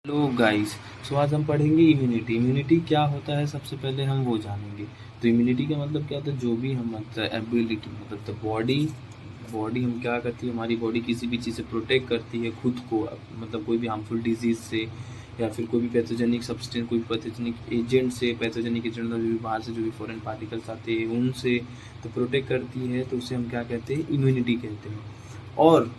Hello guys. सो आज हम पढ़ेंगे इम्यूनिटी। इम्यूनिटी क्या होता है, सबसे पहले हम वो जानेंगे। तो इम्यूनिटी का मतलब क्या होता है, जो भी हम मतलब एबिलिटी मतलब द बॉडी बॉडी हम क्या करती है, हमारी बॉडी किसी भी चीज़ से प्रोटेक्ट करती है खुद को, मतलब कोई भी हार्मफुल डिजीज़ से या फिर कोई भी पैथोजेनिक सब्सटेंस, कोई पैथोजेनिक एजेंट से, पैथोजेनिक एजेंट जो भी बाहर से जो भी फॉरेन पार्टिकल्स आते हैं उनसे तो प्रोटेक्ट करती है। तो उसे हम क्या कहते हैं, इम्यूनिटी कहते हैं। और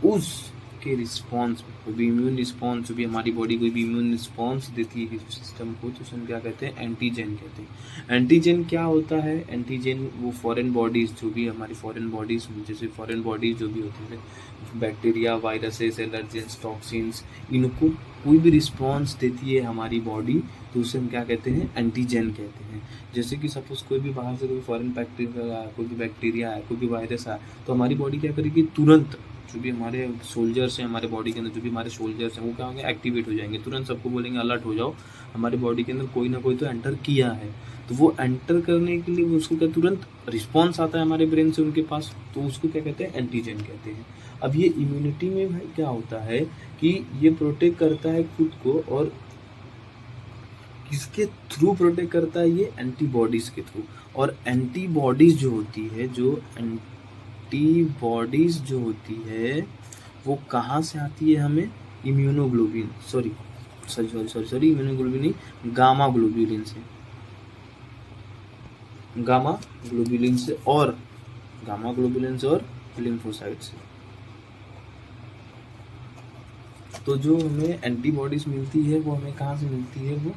उस के रिस्पॉन्स में कोई भी इम्यून रिस्पॉन्स, जो भी हमारी बॉडी कोई भी इम्यून रिस्पॉन्स देती है किसी सिस्टम को, तो उसे हम क्या कहते हैं, एंटीजन कहते हैं। एंटीजन क्या होता है, एंटीजन वो फॉरेन बॉडीज़, जो भी हमारी फॉरेन बॉडीज़, जैसे फॉरेन बॉडीज़ जो भी होती है, बैक्टीरिया, वायरसेस, एलर्जेंस, टॉक्सिन्स, इनको कोई भी रिस्पॉन्स देती है हमारी बॉडी, तो उसे हम क्या कहते हैं, एंटीजन कहते हैं। जैसे कि सपोज़ कोई भी बाहर से कोई फॉरेन बैक्टीरिया आया, कोई भी बैक्टीरिया आया, कोई भी वायरस आया, तो हमारी बॉडी क्या करेगी, तुरंत जो भी हमारे सोल्जर्स हैं, हमारे बॉडी के अंदर जो भी हमारे सोल्जर्स हैं, वो क्या होंगे, एक्टिवेट हो जाएंगे। तुरंत सबको बोलेंगे अलर्ट हो जाओ, हमारे बॉडी के अंदर कोई ना कोई तो एंटर किया है। तो वो एंटर करने के लिए उसको क्या, तुरंत रिस्पॉन्स आता है हमारे ब्रेन से उनके पास, तो उसको क्या कहते हैं, एंटीजन कहते हैं। अब ये इम्यूनिटी में भाई क्या होता है कि ये प्रोटेक्ट करता है खुद को, और किसके थ्रू प्रोटेक्ट करता है, ये एंटीबॉडीज़ के थ्रू। और एंटीबॉडीज़ जो होती है, जो एंटीबॉडीज़ जो होती है वो कहाँ से आती है हमें, immunoglobulin sorry sorry sorry sorry sorry immunoglobulin नहीं, गामा ग्लोब्यूलिन से, गामा ग्लोब्यूलिन से और गामा ग्लोब्यूलिन से और लिम्फोसाइट से। तो जो हमें एंटीबॉडीज़ मिलती है वो हमें कहाँ से मिलती है, वो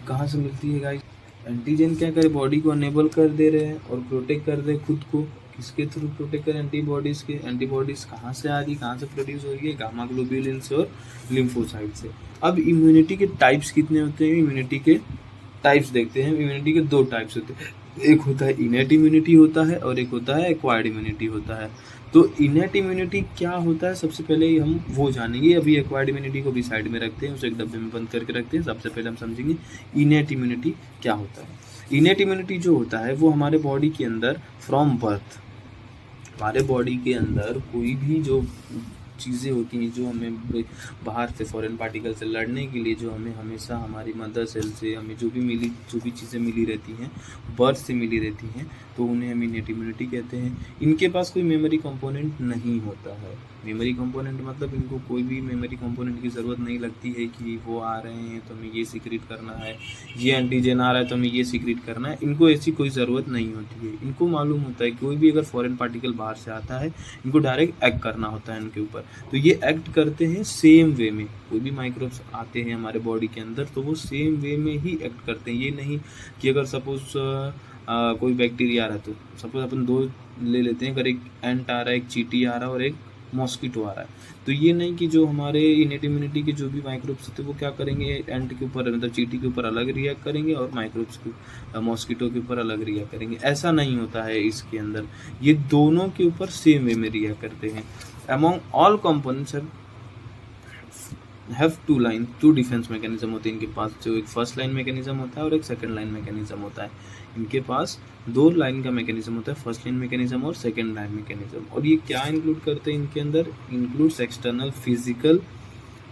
कहाँ से मिलती है गाइस, एंटीजन क्या करे, बॉडी को अनेबल कर दे रहे हैं और प्रोटेक्ट कर रहे हैं खुद को। किसके थ्रू प्रोटेक्ट करें, एंटीबॉडीज़ के। एंटीबॉडीज़ कहाँ से आ रही, कहाँ से प्रोड्यूस हो रही है, गामा ग्लोब्यूलिन से और लिम्फोसाइट से। अब इम्यूनिटी के टाइप्स कितने होते हैं, इम्यूनिटी के टाइप्स देखते हैं। इम्यूनिटी के दो टाइप्स होते हैं, एक होता है इनेट इम्यूनिटी होता है और एक होता है एक्वायर्ड इम्यूनिटी होता है। तो इनेट इम्यूनिटी क्या होता है, सबसे पहले हम वो जानेंगे। अभी एक्वायर्ड इम्यूनिटी को भी साइड में रखते हैं, उसे एक डब्बे में बंद करके रखते हैं। सबसे पहले हम समझेंगे इनेट इम्यूनिटी क्या होता है। इनेट इम्यूनिटी जो होता है वो हमारे बॉडी के अंदर फ्रॉम बर्थ, हमारे बॉडी के अंदर कोई भी जो चीज़ें होती हैं, जो हमें बाहर से फॉरेन पार्टिकल से लड़ने के लिए, जो हमें हमेशा हमारी मदर सेल से हमें जो भी चीज़ें मिली रहती हैं, बर्थ से मिली रहती हैं, तो उन्हें हम इनेट इम्यूनिटी कहते हैं। इनके पास कोई मेमोरी कंपोनेंट नहीं होता है। मेमोरी कंपोनेंट मतलब इनको कोई भी मेमोरी कंपोनेंट की ज़रूरत नहीं लगती है कि वो आ रहे हैं तो हमें ये सीक्रेट करना है, ये एंटीजन आ रहा है तो हमें ये सीक्रेट करना है। इनको ऐसी कोई ज़रूरत नहीं होती है। इनको मालूम होता है कोई भी अगर फॉरेन पार्टिकल बाहर से आता है, इनको डायरेक्ट एक्ट करना होता है इनके ऊपर। तो ये एक्ट करते हैं सेम वे में। कोई भी माइक्रोब्स आते हैं हमारे बॉडी के अंदर तो वो सेम वे में ही एक्ट करते हैं। ये नहीं कि अगर सपोज कोई बैक्टीरिया आ रहा है, तो सपोज अपन दो ले लेते हैं, अगर एक एंट आ रहा है, एक चींटी आ रहा है और एक मॉस्किटो आ रहा है, तो ये नहीं कि जो हमारे इनेट इम्यूनिटी के जो भी माइक्रोब्स होते हैं वो क्या करेंगे, एंट के ऊपर मतलब चींटी के ऊपर अलग रिएक्ट करेंगे और माइक्रोब्स के मॉस्किटो के ऊपर अलग रिएक्ट करेंगे। ऐसा नहीं होता है इसके अंदर, ये दोनों के ऊपर सेम वे में रिएक्ट करते हैं। Among all components have two defence mechanism होते हैं इनके पास। जो एक फर्स्ट लाइन मैकेनिज्म होता है और एक सेकंड लाइन मैकेनिज्म होता है। इनके पास दो लाइन का मैकेनिज्म होता है, फर्स्ट लाइन मैकेनिज्म और सेकंड लाइन मैकेनिज्म। और ये क्या इंक्लूड करते हैं इनके अंदर, इंक्लूड्स एक्सटर्नल फिजिकल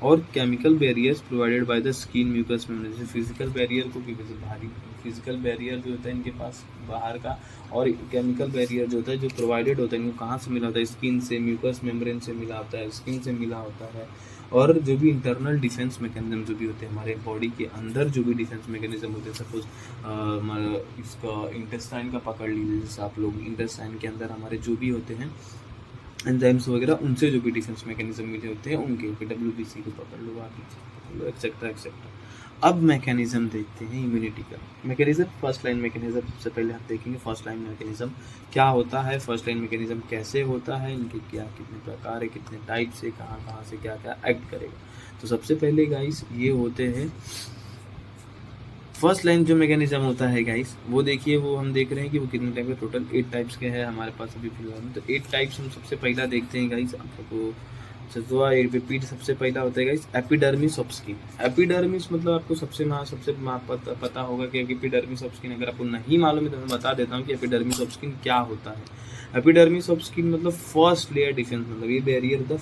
और chemical barriers provided by the skin mucus membrane. जैसे फिजिकल बैरियर को भी, जैसे भारी फिजिकल बैरियर जो होता है इनके पास बाहर का, और केमिकल बैरियर जो होता है जो प्रोवाइडेड होता है, इनको कहाँ से मिला होता है, स्किन से, म्यूकस मेम्ब्रेन से मिला होता है, स्किन से मिला होता है। और जो भी इंटरनल डिफेंस मैकेनिज्म जो भी होते हैं हमारे बॉडी के अंदर, जो भी डिफेंस मैकेनिज्म होते हैं, सपोज इसका इंटेस्टाइन का पकड़ लीजिए, जैसे आप लोग इंटेस्टाइन के अंदर हमारे जो भी होते हैं एंजाइम्स वगैरह, उनसे जो भी डिफेंस मैकेनिज्म मिले होते हैं उनके WBC को पकड़ लो, आगे पकड़ लो, एक्सेट्रा एक्सेट्रा। अब मैकेनिज्म देखते हैं इम्यूनिटी का। मैकेनिज्म, फर्स्ट लाइन मैकेनिज्म सबसे पहले हम देखेंगे। फर्स्ट लाइन मैकेनिज्म क्या होता है, फर्स्ट लाइन मैकेनिज्म कैसे होता है, इनके क्या कितने प्रकार है, कितने टाइप से, कहाँ कहाँ से क्या क्या एक्ट करेगा। तो सबसे पहले गाइस ये होते हैं फर्स्ट लाइन जो मैकेनिज्म होता है गाइस, वो देखिए, वो हम देख रहे हैं कि वो कितने टाइप के, टोटल 8 टाइप्स के हैं हमारे पास अभी फिलहाल में। तो 8 टाइप्स हम सबसे पहला देखते हैं गाइस। आप लोगों को रिपीट सबसे पहला होता है guys epidermis of skin. Epidermis मतलब आपको सबसे पता होगा कि एपिडर्मिस ऑफ स्किन। अगर आपको नहीं मालूम है तो मैं बता देता हूँ कि एपिडर्मिस ऑफ स्किन क्या होता है। एपिडर्मिस ऑफ स्किन मतलब फर्स्ट लेयर डिफेंस, मतलब ये बैरियर द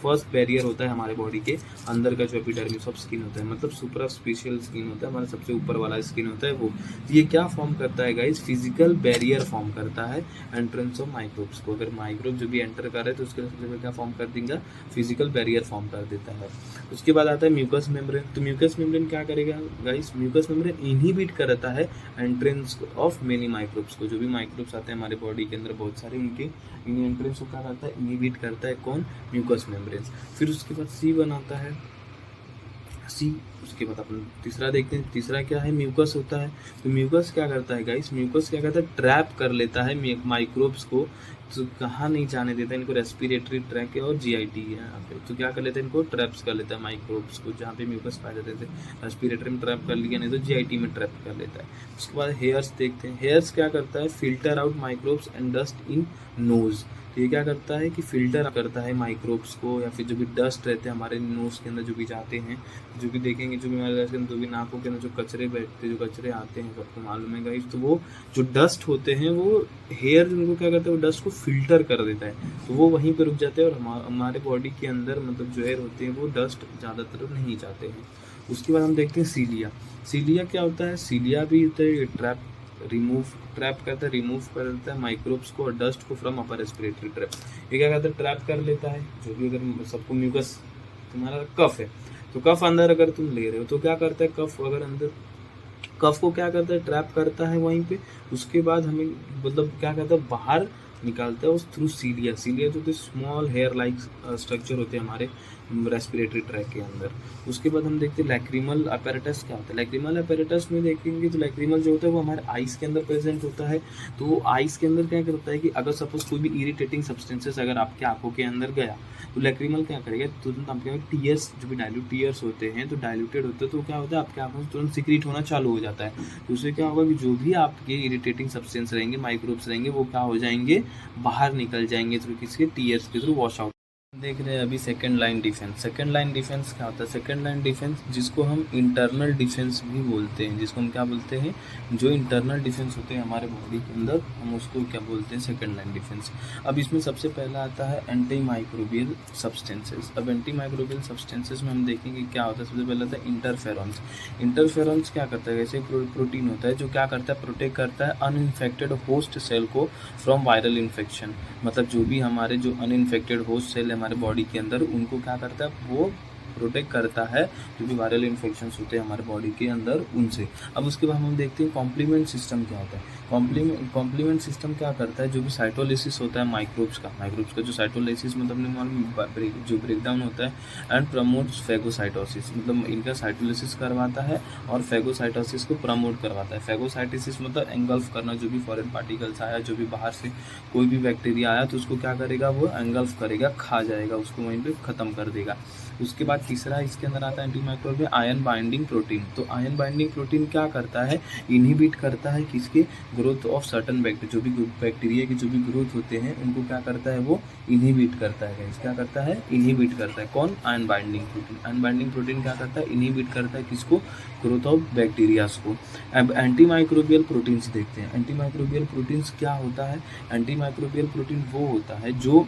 फर्स्ट बैरियर होता है हमारे बॉडी के अंदर का जो एपिडर्मिस ऑफ स्किन होता है, मतलब सुपरा स्पेशियल स्किन होता है, हमारा सबसे ऊपर वाला स्किन होता है वो। ये क्या फॉर्म करता है गाइस, फिजिकल बैरियर फॉर्म करता है एंट्रेंस ऑफ माइक्रोब्स को। अगर माइक्रोब जो भी एंटर कर रहे हैं तो उसके सबसे पहले क्या फॉर्म कर देगा, फिजिकल बैरियर फॉर्म कर देता है। उसके बाद आता है म्यूकस मेम्ब्रेन। तो म्यूकस मेम्ब्रेन क्या करेगा गाइस, म्यूकस मेम्ब्रेन इनहिबिट करता है एंट्रेंस ऑफ मेनी माइक्रोब्स को। जो भी माइक्रोब्स आते हैं हमारे बॉडी के अंदर बहुत सारे, उनके इन एंट्रेंस को क्या करता है, इनहिबिट करता है कौन, म्यूकस मेम्ब्रेन। फिर उसके बाद सी बनाता है, सी। उसके बाद अपन तीसरा देखते हैं, तीसरा क्या है, म्यूकस होता है। तो म्यूकस क्या करता है गाइस, म्यूकस क्या करता है, ट्रैप कर लेता है माइक्रोब्स को। तो कहाँ नहीं जाने देता है इनको, रेस्पिरेटरी ट्रैक और जीआईटी है यहाँ पे। तो क्या कर लेते हैं, इनको ट्रैप्स कर लेता है माइक्रोब्स को, जहाँ पे म्यूकस पाए जाते थे रेस्पिरेटरी में ट्रैप कर लिया, नहीं तो जीआईटी में ट्रैप कर लेता है। उसके बाद हेयर्स देखते हैं, हेयर्स क्या करता है, filter out microbes and dust in knows. तो ये क्या करता है कि फिल्टर करता है माइक्रोब्स को, या फिर जो भी डस्ट रहते हैं हमारे नोज के अंदर जो भी जाते हैं, जो भी देखेंगे, जो भी हमारे जो भी नाकों के अंदर जो कचरे बैठते हैं, जो कचरे आते हैं, सबको मालूम है गाइस। तो वो जो डस्ट होते हैं वो हेयर उनको क्या करता है, वो डस्ट को फिल्टर कर देता है, तो वो वहीं पर रुक जाते हैं और हमारे बॉडी के अंदर मतलब जो हेयर होते हैं वो डस्ट ज़्यादातर नहीं जाते हैं। उसके बाद हम देखते हैं सीलिया। सीलिया क्या होता है, सीलिया भी होता है ट्रैप करता है, रिमूव कर देता है माइक्रोब्स को और डस्ट को फ्रॉम अपर रेस्पिरेटरी ट्रैप। ये क्या करता है, ट्रैप कर लेता है। जो भी अगर सबको म्यूकस, तुम्हारा कफ है तो कफ अंदर अगर तुम ले रहे हो तो क्या करता है, कफ अगर अंदर, कफ को क्या करता है, ट्रैप करता है वहीं पे। उसके बाद हमें मतलब क्या करता है, बाहर निकालता है उस थ्रू सीलिया। सीलिया जो स्मॉल हेयर लाइक स्ट्रक्चर होते हैं हमारे रेस्पिरेटरी ट्रैक के अंदर। उसके बाद हम देखते हैं लैक्रिमल अपैरेटस क्या होता है। लैक्रिमल अपैरेटस में देखेंगे तो लैक्रिमल जो होता है वो हमारे आइस के अंदर प्रेजेंट होता है। तो वो आइस के अंदर क्या करता है कि अगर सपोज कोई भी इरिटेटिंग सब्सटेंसेस अगर आपके आंखों के अंदर गया तो लैक्रिमल क्या करेगा, तुरंत आपके टीयर्स, जो भी डाइल्यूट टीयर्स होते हैं तो डाइल्यूटेड होते हैं, तो क्या होता है आपके आंखों से तुरंत सिक्रीट होना चालू हो जाता है। तो उससे क्या होगा कि जो भी आपके इरिटेटिंग सब्सटेंस रहेंगे, माइक्रोब्स रहेंगे, वो क्या हो जाएंगे, बाहर निकल जाएंगे थ्रू किसके, टीयर्स के थ्रू वॉश आउट। देख रहे हैं अभी second line defence. Second line defence क्या होता है, सेकंड लाइन डिफेंस जिसको हम इंटरनल डिफेंस भी बोलते हैं, जिसको हम क्या बोलते हैं, जो इंटरनल डिफेंस होते हैं हमारे बॉडी के अंदर, हम उसको क्या बोलते हैं, सेकंड लाइन डिफेंस। अब इसमें सबसे पहला आता है एंटी माइक्रोबियल सब्सटेंसेस। अब एंटी माइक्रोबियल सब्सटेंसेस में हम देखेंगे क्या होता है, सबसे पहला आता है इंटरफेरॉन्स। इंटरफेरॉन्स क्या करता है, जैसे प्रोटीन होता है जो क्या करता है, प्रोटेक्ट करता है अनइन्फेक्टेड होस्ट सेल को फ्रॉम वायरल इन्फेक्शन। मतलब जो भी हमारे जो अनइन्फेक्टेड होस्ट सेल हमारे बॉडी के अंदर, उनको क्या करता है, वो प्रोटेक्ट करता है जो भी वायरल इन्फेक्शंस होते हैं हमारे बॉडी के अंदर उनसे। अब उसके बाद हम देखते हैं कॉम्प्लीमेंट सिस्टम क्या होता है। कॉम्प्लीमेंट सिस्टम क्या करता है, जो भी साइटोलिसिस होता है माइक्रोब्स का जो साइटोलिसिस मतलब जो ब्रेकडाउन होता है एंड प्रमोट्स फेगोसाइटोसिस, मतलब इनका साइटोलिसिस करवाता है और फेगोसाइटोसिस को प्रमोट करवाता है। फेगोसाइटोसिस मतलब एंगल्फ करना, जो भी फॉरेन पार्टिकल्स आया, जो भी बाहर से कोई भी बैक्टीरिया आया तो उसको क्या करेगा, वो एंगल्फ करेगा, खा जाएगा उसको, वहीं पे ख़त्म कर देगा। उसके बाद तीसरा इसके अंदर आता है anti microbial ion binding protein. तो आयन बाइंडिंग प्रोटीन क्या करता है, इनहिबिट करता है किसके, ग्रोथ ऑफ सर्टन बैक्टीरिया, जो भी बैक्टीरिया की जो भी ग्रोथ होते हैं उनको क्या करता है, वो इनहिबिट करता है। क्या करता है, इनहिबिट करता है। कौन, ion binding protein. Ion binding protein क्या करता है, इनहिबिट करता है किसको, ग्रोथ ऑफ बैक्टीरियाज को। अब एंटी माइक्रोबियल प्रोटीन्स देखते हैं। एंटी माइक्रोबियल प्रोटीन्स क्या होता है, एंटी माइक्रोबियल प्रोटीन वो होता है जो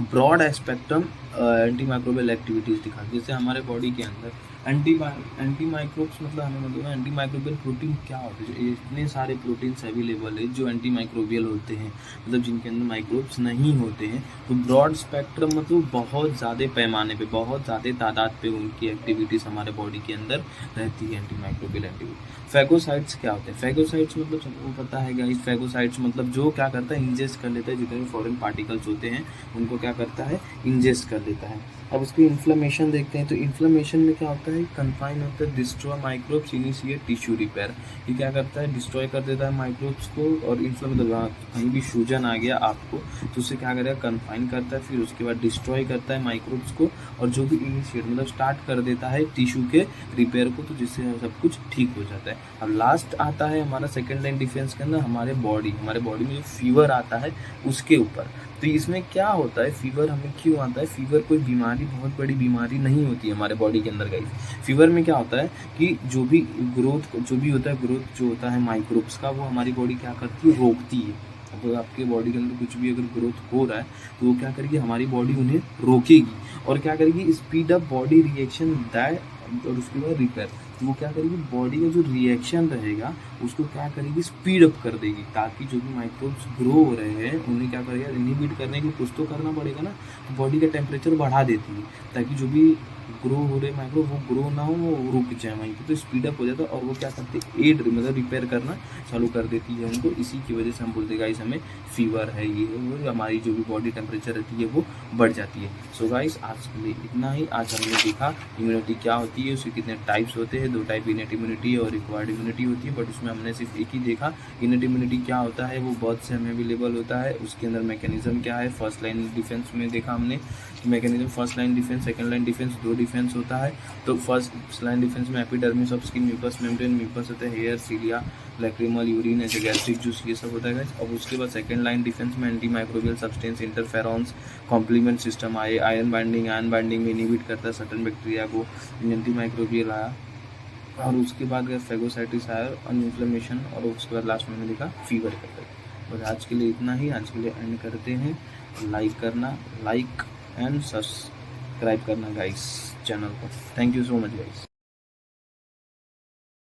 broad spectrum anti microbial activities दिखाती है। जैसे हमारे बॉडी के अंदर एंटी माइक्रोब्स मतलब हमें मतलब एंटी माइक्रोबियल प्रोटीन क्या होते हैं, जो इतने सारे प्रोटीन्स अवेलेबल है जो एंटी माइक्रोबियल होते हैं, मतलब जिनके अंदर माइक्रोब्स नहीं होते हैं। तो ब्रॉड स्पेक्ट्रम मतलब बहुत ज़्यादा पैमाने पे, बहुत ज़्यादा तादाद पे उनकी एक्टिविटीज़ हमारे बॉडी के अंदर रहती है, एंटी माइक्रोबियल एक्टिविटी। फेगोसाइट्स क्या होते हैं, फेगोसाइट्स मतलब सबको पता है गाइस, फेगोसाइट्स मतलब जो क्या करता है, इंजेस्ट कर लेता है, जितने भी फॉरेन पार्टिकल्स होते हैं उनको क्या करता है, इंजेस्ट कर लेता है। अब उसकी इन्फ्लेमेशन देखते हैं। तो इन्फ्लेमेशन में क्या होता है, कन्फाइन होता है, destroy microbes, initiate tissue repair. ये क्या करता है, डिस्ट्रॉय कर देता है माइक्रोब्स को, और मतलब कहीं भी सूजन आ गया आपको तो उसे क्या करेगा, कन्फाइन करता है, फिर उसके बाद डिस्ट्रॉय करता है माइक्रोब्स को, और जो भी इनिशिएट मतलब स्टार्ट कर देता है टिश्यू के रिपेयर को, तो जिससे सब कुछ ठीक हो जाता है। अब लास्ट आता है हमारा सेकेंड लाइन डिफेंस के अंदर हमारे बॉडी में जो फीवर आता है उसके ऊपर। तो इसमें क्या होता है, फीवर हमें क्यों आता है, फीवर कोई बीमारी, बहुत बड़ी बीमारी नहीं होती है हमारे बॉडी के अंदर गाइस। फीवर में क्या होता है कि जो भी ग्रोथ जो भी होता है, ग्रोथ जो होता है माइक्रोब्स का, वो हमारी बॉडी क्या करती है, रोकती है। अब आपके बॉडी के अंदर कुछ भी अगर ग्रोथ हो रहा है तो वो क्या करेगी, हमारी बॉडी उन्हें रोकेगी, और क्या करेगी, speed up body reaction that, और उसके बाद रिपेयर। वो क्या करेगी, बॉडी का जो रिएक्शन रहेगा उसको क्या करेगी, स्पीड अप कर देगी, ताकि जो भी माइक्रोब्स ग्रो हो रहे हैं उन्हें क्या करेगा, इनहिबिट करने के लिए कुछ तो करना पड़ेगा ना, तो बॉडी का टेम्परेचर बढ़ा देती है ताकि जो भी ग्रो हो रहे माइक्रो वो ग्रो ना हो, वो रुक जाए वहीं पे, तो स्पीड अप हो जाता है। और वो क्या करते हैं, एड मतलब रिपेयर करना चालू कर देती है उनको। इसी की वजह से हम बोलते हैं गाइस हमें फीवर है, ये है वो, हमारी जो भी बॉडी टेम्परेचर रहती है वो बढ़ जाती है। सो गाइस आज के लिए इतना ही। आज हमने देखा इम्यूनिटी क्या होती है, उसके कितने टाइप्स होते हैं, 2 टाइप इनेट इम्यूनिटी और रिक्वायर्ड इम्यूनिटी होती है, बट उसमें हमने सिर्फ एक ही देखा। इनेट इम्यूनिटी क्या होता है, वो बहुत से हमें अवेलेबल होता है, उसके अंदर मैकेनिज्म क्या है। फर्स्ट लाइन डिफेंस में देखा हमने कि mechanism first line defence, second line defence, 2 defence होता है। तो फर्स्ट लाइन डिफेंस में epidermis of skin, mucus membrane, mucus होता है हेयर, सीलिया, लैक्रिमल, यूरिन, ऐसे गैस्ट्रिक जूस, ये सब होता है गाइस। अब उसके बाद सेकंड लाइन डिफेंस में anti microbial substance, interferons, complement system आए, आयन बाइंडिंग में इनहिबिट करता है सर्टन बैक्टीरिया को, एंटी माइक्रोबियल आया, और उसके बाद फेगोसाइटिस आया, इन्फ्लेमेशन, और उसके बाद लास्ट में मैंने देखा फीवर करता है। बस आज के लिए इतना ही। आज के लिए एंड करते हैं। लाइक एंड सब्सक्राइब करना गाइस चैनल को। Thank you so much guys.